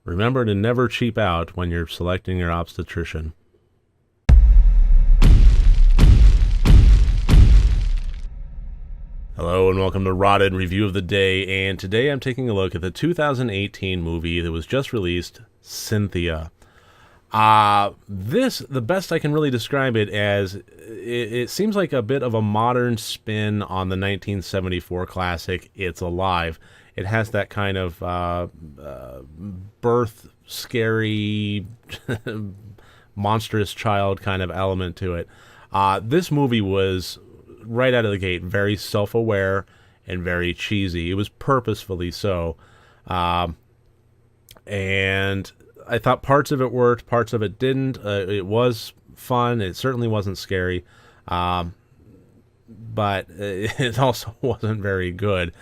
Remember to never cheap out when you're selecting your obstetrician. Hello and welcome to RotD Review of the Day, and today I'm taking a look at the 2018 movie that was just released, Cynthia. The best I can really describe it as, it seems like a bit of a modern spin on the 1974 classic, It's Alive. It has that kind of birth, scary, monstrous child kind of element to it. This movie was, right out of the gate, very self-aware and very cheesy. It was purposefully so. And I thought parts of it worked, parts of it didn't. It was fun. It certainly wasn't scary. But it also wasn't very good.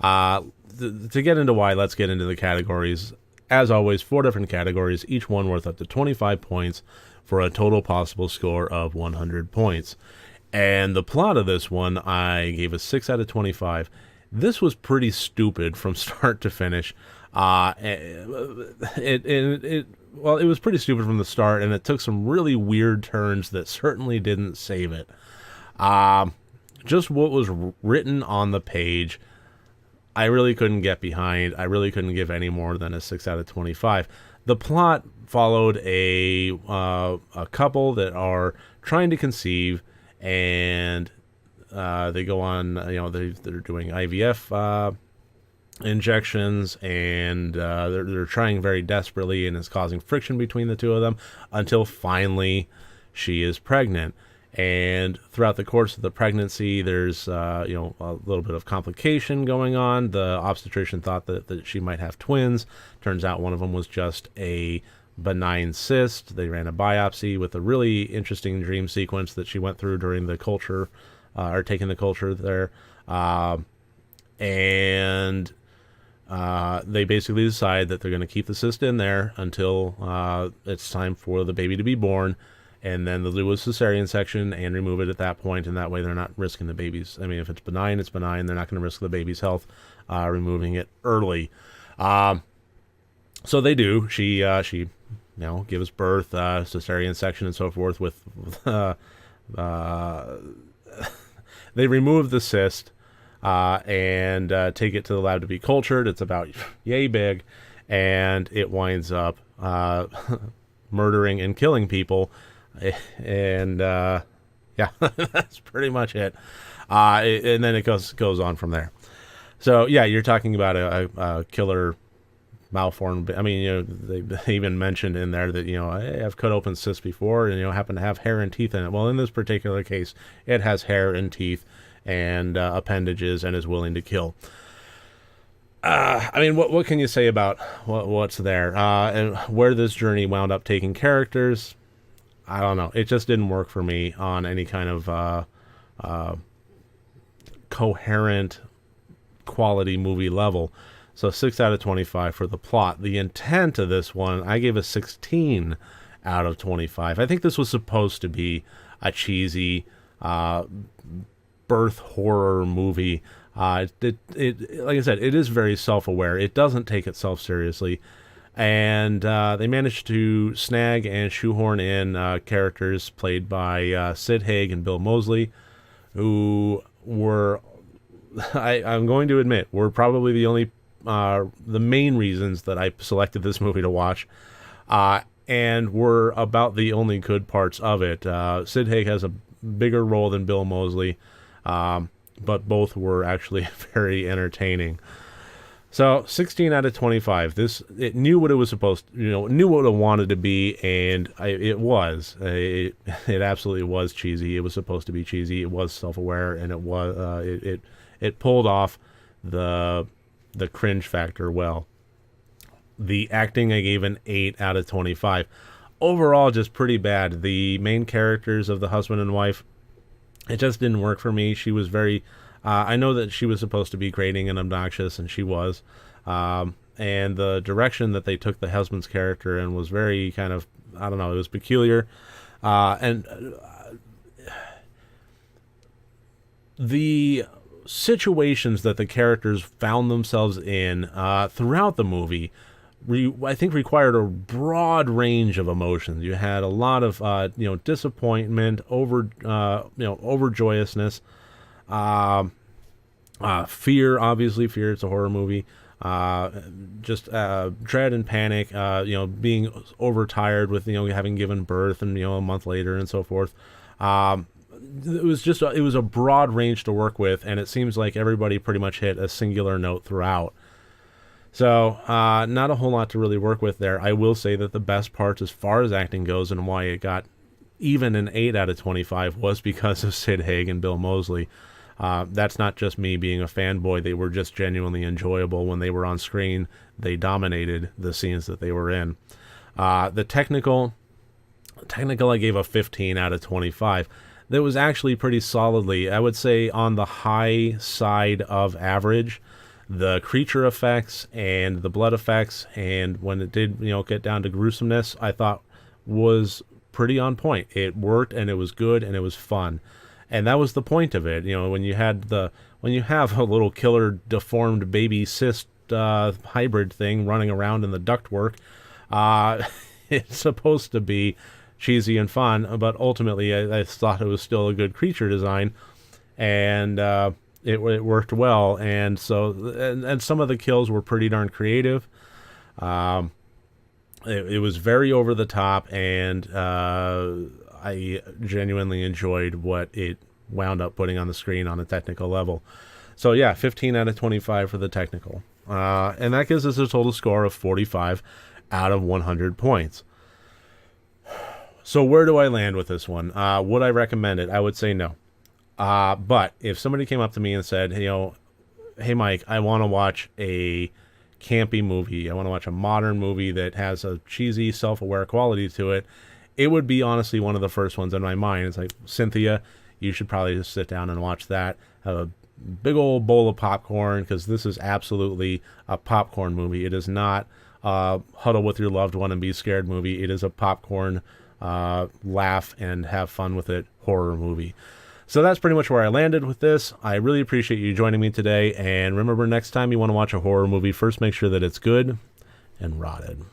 To get into why, let's get into the categories. As always, 4 different categories, each one worth up to 25 points for a total possible score of 100 points. And the plot of this one, I gave a 6 out of 25. This was pretty stupid from start to finish. It was pretty stupid from the start, and it took some really weird turns that certainly didn't save it. Just what was written on the page, I really couldn't get behind. I really couldn't give any more than a 6 out of 25. The plot followed a couple that are trying to conceive, and they go on, they're doing IVF injections, and they're trying very desperately, and it's causing friction between the two of them until finally she is pregnant. And throughout the course of the pregnancy, there's a little bit of complication going on. The obstetrician thought that she might have twins. Turns out one of them was just a benign cyst. They ran a biopsy with a really interesting dream sequence that she went through during the culture, or taking the culture there. And they basically decide that they're going to keep the cyst in there until it's time for the baby to be born. And then they'll do a cesarean section and remove it at that point, and that way they're not risking the baby's. I mean, if it's benign, it's benign. They're not going to risk the baby's health removing it early. So they do. She gives birth, cesarean section and so forth. They remove the cyst and take it to the lab to be cultured. It's about yay big, and it winds up murdering and killing people. And that's pretty much it. And then it goes on from there. So yeah, you're talking about a killer malformed. I mean, they even mentioned in there that I've cut open cysts before, and happen to have hair and teeth in it. Well, in this particular case, it has hair and teeth and appendages and is willing to kill. I mean, what can you say about what's there and where this journey wound up taking characters? I don't know. It just didn't work for me on any kind of coherent quality movie level. So 6 out of 25 for the plot. The intent of this one, I gave a 16 out of 25. I think this was supposed to be a cheesy birth horror movie. Like I said, it is very self-aware. It doesn't take itself seriously. And they managed to snag and shoehorn in characters played by Sid Haig and Bill Moseley, who were, I'm going to admit, were probably the main reasons that I selected this movie to watch, and were about the only good parts of it. Sid Haig has a bigger role than Bill Moseley, but both were actually very entertaining. So 16 out of 25. It knew what it was supposed to, knew what it wanted to be, and it was. It absolutely was cheesy. It was supposed to be cheesy. It was self-aware, and it was. It pulled off the cringe factor well. The acting, I gave an 8 out of 25. Overall, just pretty bad. The main characters of the husband and wife, it just didn't work for me. She was very. I know that she was supposed to be grating and obnoxious, and she was. And the direction that they took the husband's character in was very kind of, I don't know, it was peculiar. And the situations that the characters found themselves in throughout the movie I think required a broad range of emotions. You had a lot of disappointment, overjoyousness, fear. Obviously, fear. It's a horror movie. Just dread and panic. Being overtired with having given birth and a month later and so forth. It was a broad range to work with, and it seems like everybody pretty much hit a singular note throughout. So, not a whole lot to really work with there. I will say that the best parts as far as acting goes and why it got even an 8 out of 25 was because of Sid Haig and Bill Moseley. That's not just me being a fanboy. They were just genuinely enjoyable when they were on screen. They dominated the scenes that they were in. The technical, I gave a 15 out of 25. That was actually pretty solidly, I would say, on the high side of average. The creature effects and the blood effects, and when it did, get down to gruesomeness, I thought was pretty on point. It worked, and it was good, and it was fun, and that was the point of it. When you have a little killer deformed baby cyst hybrid thing running around in the ductwork, it's supposed to be cheesy and fun, but ultimately, I thought it was still a good creature design, and it worked well, and so and some of the kills were pretty darn creative. It was very over the top, and I genuinely enjoyed what it wound up putting on the screen on a technical level. So yeah, 15 out of 25 for the technical, and that gives us a total score of 45 out of 100 points. So where do I land with this one? Would I recommend it? I would say no. But if somebody came up to me and said, hey Mike, I want to watch a campy movie. I want to watch a modern movie that has a cheesy, self-aware quality to it. It would be honestly one of the first ones in my mind. It's like, Cynthia, you should probably just sit down and watch that. Have a big old bowl of popcorn, because this is absolutely a popcorn movie. It is not a huddle with your loved one and be scared movie. It is a popcorn, laugh and have fun with it horror movie. So that's pretty much where I landed with this. I really appreciate you joining me today. And remember, next time you want to watch a horror movie, first make sure that it's good and rotted.